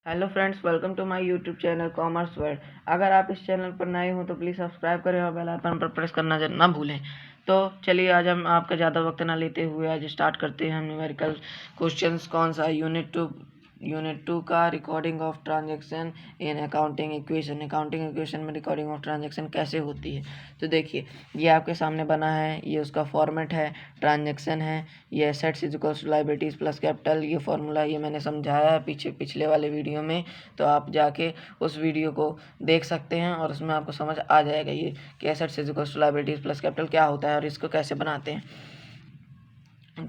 Hello friends, welcome to my YouTube channel commerce world. अगर आप इस चैनल पर नए हो तो प्लीज़ सब्सक्राइब करें और बेल आइकन पर प्रेस करना ना भूलें। तो चलिए आज हम आपका ज़्यादा वक्त ना लेते हुए आज स्टार्ट करते हैं हम न्यूमेरिकल क्वेश्चंस। कौन सा यूनिट 2 का recording of transaction in accounting equation में रिकॉर्डिंग ऑफ ट्रांजैक्शन कैसे होती है। तो देखिए, ये आपके सामने बना है, ये उसका फॉर्मेट है, ट्रांजैक्शन है, ये assets is equals to liabilities plus capital. ये फॉर्मूला ये मैंने समझाया है पिछले वाले वीडियो में, तो आप जाके उस वीडियो को देख सकते हैं और उसमें आपको समझ आ जाएगा ये कि assets is equals to liabilities plus capital क्या होता है और इसको कैसे बनाते हैं।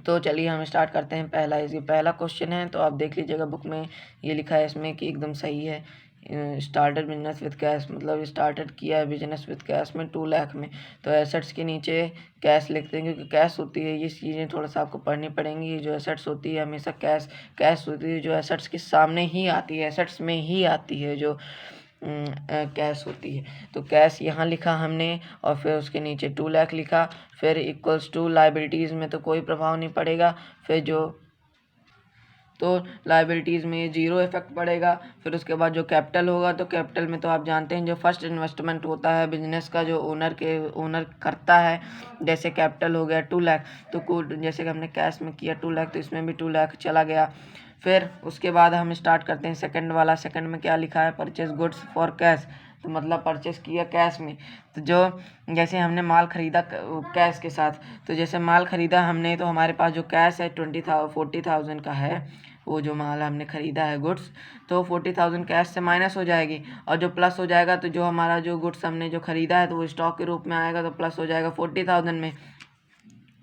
तो चलिए हम स्टार्ट करते हैं। पहला क्वेश्चन है, तो आप देख लीजिएगा बुक में ये लिखा है इसमें कि एकदम सही है। स्टार्टेड बिजनेस विद कैश, मतलब स्टार्टेड किया है बिजनेस विद कैश में 2 लाख में। तो एसेट्स के नीचे कैश लिखते हैं क्योंकि कैश होती है, ये चीज़ें थोड़ा सा आपको पढ़नी पड़ेंगी। ये जो एसेट्स होती है हमेशा कैश होती है, जो एसेट्स के सामने ही आती है, एसेट्स में ही आती है जो कैश होती है। तो कैश यहाँ लिखा हमने और फिर उसके नीचे 2 लाख लिखा, फिर इक्वल्स टू लाइबिलिटीज़ में तो कोई प्रभाव नहीं पड़ेगा, फिर तो लाइबिलिटीज़ में 0 इफेक्ट पड़ेगा। फिर उसके बाद जो कैपिटल होगा, तो कैपिटल में तो आप जानते हैं जो फर्स्ट इन्वेस्टमेंट होता है बिजनेस का, जो ओनर करता है, जैसे कैपिटल हो गया 2 लाख, तो जैसे कि हमने कैश में किया 2 लाख तो इसमें भी 2 लाख चला गया। फिर उसके बाद हम स्टार्ट करते हैं सेकंड वाला। सेकंड में क्या लिखा है, परचेज गुड्स फॉर कैश, तो मतलब परचेस किया कैश में। तो जो जैसे हमने माल खरीदा कैश के साथ, तो जैसे माल खरीदा हमने तो हमारे पास जो कैश है 40,000 का है, वो जो माल हमने खरीदा है गुड्स, तो 40,000 कैश से माइनस हो जाएगी और जो प्लस हो जाएगा तो जो हमारा जो गुड्स हमने जो खरीदा है तो वो स्टॉक के रूप में आएगा, तो प्लस हो जाएगा 40,000 में।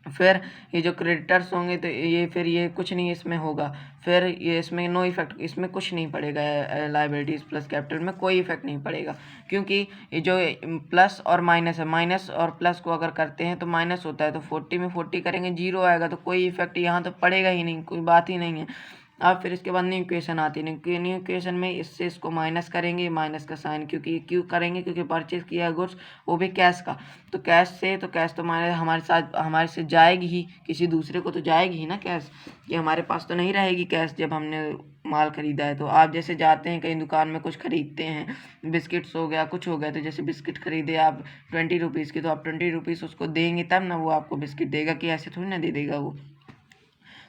फिर ये जो क्रेडिटर्स होंगे तो ये कुछ नहीं इसमें होगा, फिर ये इसमें नो इफेक्ट, इसमें कुछ नहीं पड़ेगा, लाइबिलिटीज़ प्लस कैपिटल में कोई इफेक्ट नहीं पड़ेगा क्योंकि ये जो प्लस और माइनस है, माइनस और प्लस को अगर करते हैं तो माइनस होता है, तो 40 में 40 करेंगे 0 आएगा, तो कोई इफेक्ट यहाँ तो पड़ेगा ही नहीं, कोई बात ही नहीं है। अब फिर इसके बाद न्यू इक्वेशन आती है। न्यू इक्वेशन में इससे इसको माइनस करेंगे, माइनस का साइन क्यों करेंगे, क्योंकि परचेज किया है गुड्स वो भी कैश का, तो कैश तो हमारे से जाएगी ही, किसी दूसरे को तो जाएगी ही ना कैश, ये हमारे पास तो नहीं रहेगी कैश जब हमने माल खरीदा है। तो आप जैसे जाते हैं कहीं दुकान में कुछ खरीदते हैं, बिस्किट्स हो गया कुछ हो गया, तो जैसे बिस्किट खरीदे आप 20 रुपीज़ की, तो आप 20 रुपीज़ उसको देंगे तब ना वो आपको बिस्किट देगा, कि ऐसे थोड़ी ना दे देगा वो।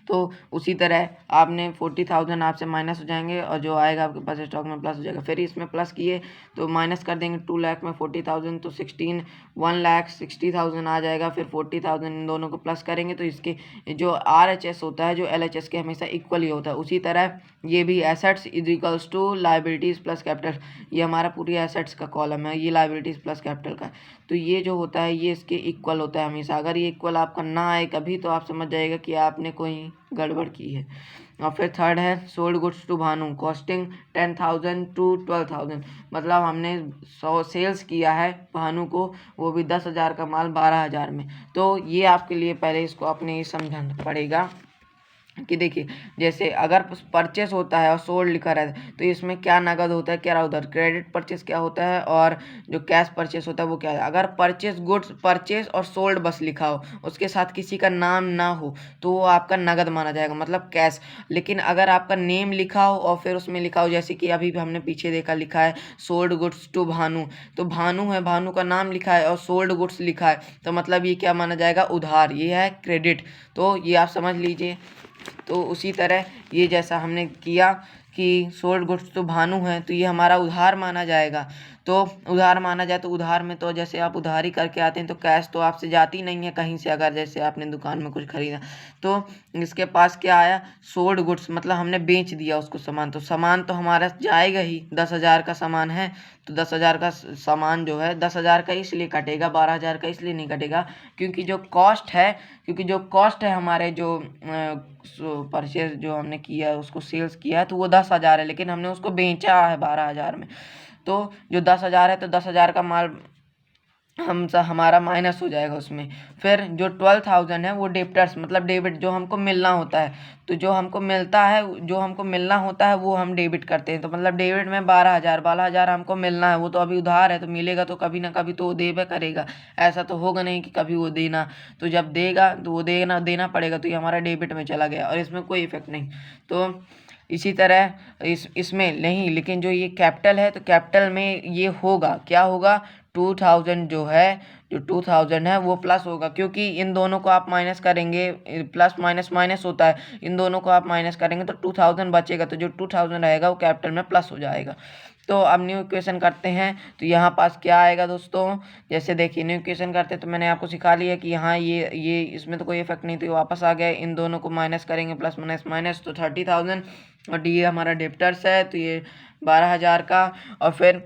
तो उसी तरह आपने 40,000 आपसे माइनस हो जाएंगे और जो आएगा आपके पास स्टॉक में प्लस हो जाएगा। फिर इसमें प्लस किए तो माइनस कर देंगे 2 लाख में 40,000, तो 1,60,000 आ जाएगा। फिर 40,000 इन दोनों को प्लस करेंगे तो इसके जो RHS होता है, जो LHS के हमेशा इक्वल ही होता है, उसी तरह ये भी assets is equals to liabilities plus capital. ये हमारा पूरी एसेट्स का कॉलम है, ये लाइबिलिटीज़ प्लस कैपिटल का, तो ये जो होता है ये इसके इक्वल होता है हमेशा। अगर ये इक्वल आपका ना आए कभी, तो आप समझ जाइएगा कि आपने कोई गड़बड़ की है। और फिर थर्ड है sold goods to Bhanu costing 10,000 to 12,000, मतलब हमने 100 सेल्स किया है भानु को, वो भी 10,000 का माल 12,000 में। तो ये आपके लिए पहले इसको आपने ये समझाना पड़ेगा कि देखिए, जैसे अगर परचेस होता है और सोल्ड लिखा रहता है तो इसमें क्या नगद होता है क्या उधर क्रेडिट परचेस क्या होता है और जो कैश परचेस होता है वो क्या है। अगर परचेस और सोल्ड बस लिखा हो, उसके साथ किसी का नाम ना हो, तो वो आपका नगद माना जाएगा, मतलब कैश। लेकिन अगर आपका नेम लिखा हो और फिर उसमें लिखा हो, जैसे कि अभी भी हमने पीछे देखा लिखा है सोल्ड गुड्स टू भानु, तो भानु है, भानु का नाम लिखा है और सोल्ड गुड्स लिखा है, तो मतलब ये क्या माना जाएगा, उधार, ये है क्रेडिट। तो ये आप समझ लीजिए। तो उसी तरह ये जैसा हमने किया कि सोल्ड गुड्स तो भानु है, तो ये हमारा उधार माना जाएगा। तो उधार माना जाए तो उधार में तो जैसे आप उधारी करके आते हैं तो कैश तो आपसे जाती नहीं है कहीं से, अगर जैसे आपने दुकान में कुछ खरीदा तो इसके पास क्या आया, सोल्ड गुड्स, मतलब हमने बेच दिया उसको सामान, तो सामान तो हमारा जाएगा ही। 10,000 का सामान है तो 10,000 का सामान जो है 10,000 का इसलिए कटेगा, 12,000 का इसलिए नहीं कटेगा क्योंकि जो कॉस्ट है हमारे जो परचेज जो हमने किया है उसको सेल्स किया है तो वो 10,000 है, लेकिन हमने उसको बेचा है 12,000 में। तो जो 10,000 है तो 10,000 का माल हमारा माइनस हो जाएगा उसमें। फिर जो 12,000 है वो डेब्टर्स, मतलब डेबिट जो हमको मिलना होता है, तो जो हमको मिलना होता है वो हम डेबिट करते हैं। तो मतलब डेबिट में 12,000 हमको मिलना है, वो तो अभी उधार है तो मिलेगा तो कभी ना कभी तो वो देबे करेगा, ऐसा तो होगा नहीं कि कभी वो देना, तो जब देगा तो वो देना पड़ेगा, तो ये हमारा डेबिट में चला गया और इसमें कोई इफेक्ट नहीं। तो इसी तरह इसमें नहीं, लेकिन जो ये कैपिटल है तो कैपिटल में ये होगा, क्या होगा, 2000 जो है, जो 2000 है वो प्लस होगा, क्योंकि इन दोनों को आप माइनस करेंगे, प्लस माइनस माइनस होता है, इन दोनों को आप माइनस करेंगे तो 2000 बचेगा, तो जो 2000 रहेगा वो कैपिटल में प्लस हो जाएगा। तो अब न्यू इक्वेशन करते हैं, तो यहाँ पास क्या आएगा दोस्तों, जैसे देखिए न्यू इक्वेशन करते हैं तो मैंने आपको सिखा लिया कि यहाँ ये इसमें तो कोई इफेक्ट नहीं, तो ये वापस आ गया, इन दोनों को माइनस करेंगे, प्लस माइनस माइनस, तो 30,000, और डी हमारा डेप्टर्स है तो ये 12,000 का, और फिर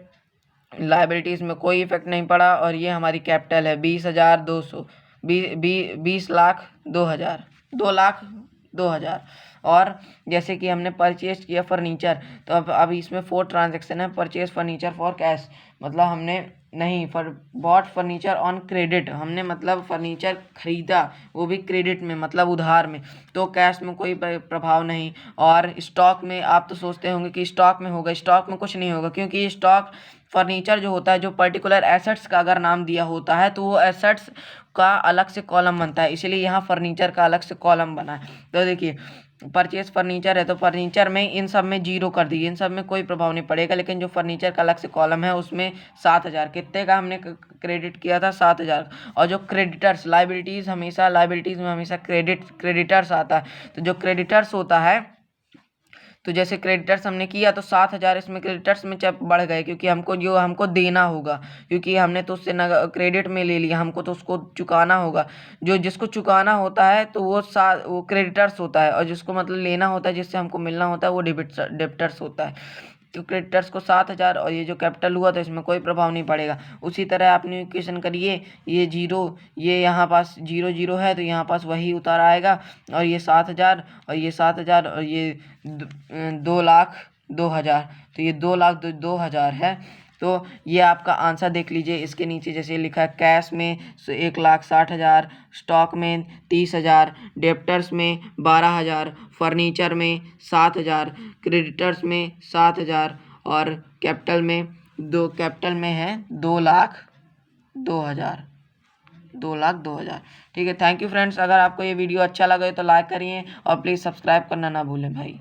लाइबिलिटीज़ में कोई इफेक्ट नहीं पड़ा, और ये हमारी कैपिटल है 20,200, 20,02,000, 2,02,000। और जैसे कि हमने परचेज किया फर्नीचर, तो अब इसमें 4 ट्रांजेक्शन है, परचेज फर्नीचर फॉर कैश, मतलब हमने नहीं बॉट फर्नीचर ऑन क्रेडिट, हमने मतलब फर्नीचर खरीदा वो भी क्रेडिट में, मतलब उधार में, तो कैश में कोई प्रभाव नहीं। और स्टॉक में आप तो सोचते होंगे कि स्टॉक में होगा, स्टॉक में कुछ नहीं होगा, क्योंकि स्टॉक फर्नीचर जो होता है, जो पर्टिकुलर एसेट्स का अगर नाम दिया होता है तो वो एसेट्स का अलग से कॉलम बनता है, इसलिए यहाँ फर्नीचर का अलग से कॉलम बना है। तो देखिए परचेज फर्नीचर है तो फर्नीचर में इन सब में 0 कर दिए, इन सब में कोई प्रभाव नहीं पड़ेगा, लेकिन जो फर्नीचर का अलग से कॉलम है उसमें 7,000, कितने का हमने क्रेडिट किया था, 7,000। और जो क्रेडिटर्स, लाइबिलिटीज़ में हमेशा क्रेडिटर्स आता है, तो जो क्रेडिटर्स होता है, तो जैसे क्रेडिटर्स हमने किया तो 7,000 इसमें क्रेडिटर्स में बढ़ गए, क्योंकि हमको देना होगा, क्योंकि हमने तो उससे क्रेडिट में ले लिया, हमको तो उसको चुकाना होगा। जो जिसको चुकाना होता है तो वो क्रेडिटर्स होता है, और जिसको मतलब लेना होता है, जिससे हमको मिलना होता है, वो डेबिटर्स होता है। तो क्रेडिटर्स को 7,000, और ये जो कैपिटल हुआ तो इसमें कोई प्रभाव नहीं पड़ेगा। उसी तरह आप न्यू इक्वेशन करिए, ये 0, ये यहाँ पास 0 0 है तो यहाँ पास वही उतार आएगा, और ये 7,000 और ये 7,000 और ये 2,02,000, तो ये 2,02,000 है। तो ये आपका आंसर देख लीजिए, इसके नीचे जैसे लिखा है, कैश में 1,60,000, स्टॉक में 30,000, डेप्टर्स में 12,000, फर्नीचर में 7,000, क्रेडिटर्स में 7,000, और कैपिटल में है 2,02,000, 2,02,000। ठीक है, थैंक यू फ्रेंड्स। अगर आपको ये वीडियो अच्छा लगे तो लाइक करिए, और प्लीज़ सब्सक्राइब करना ना भूलें भाई।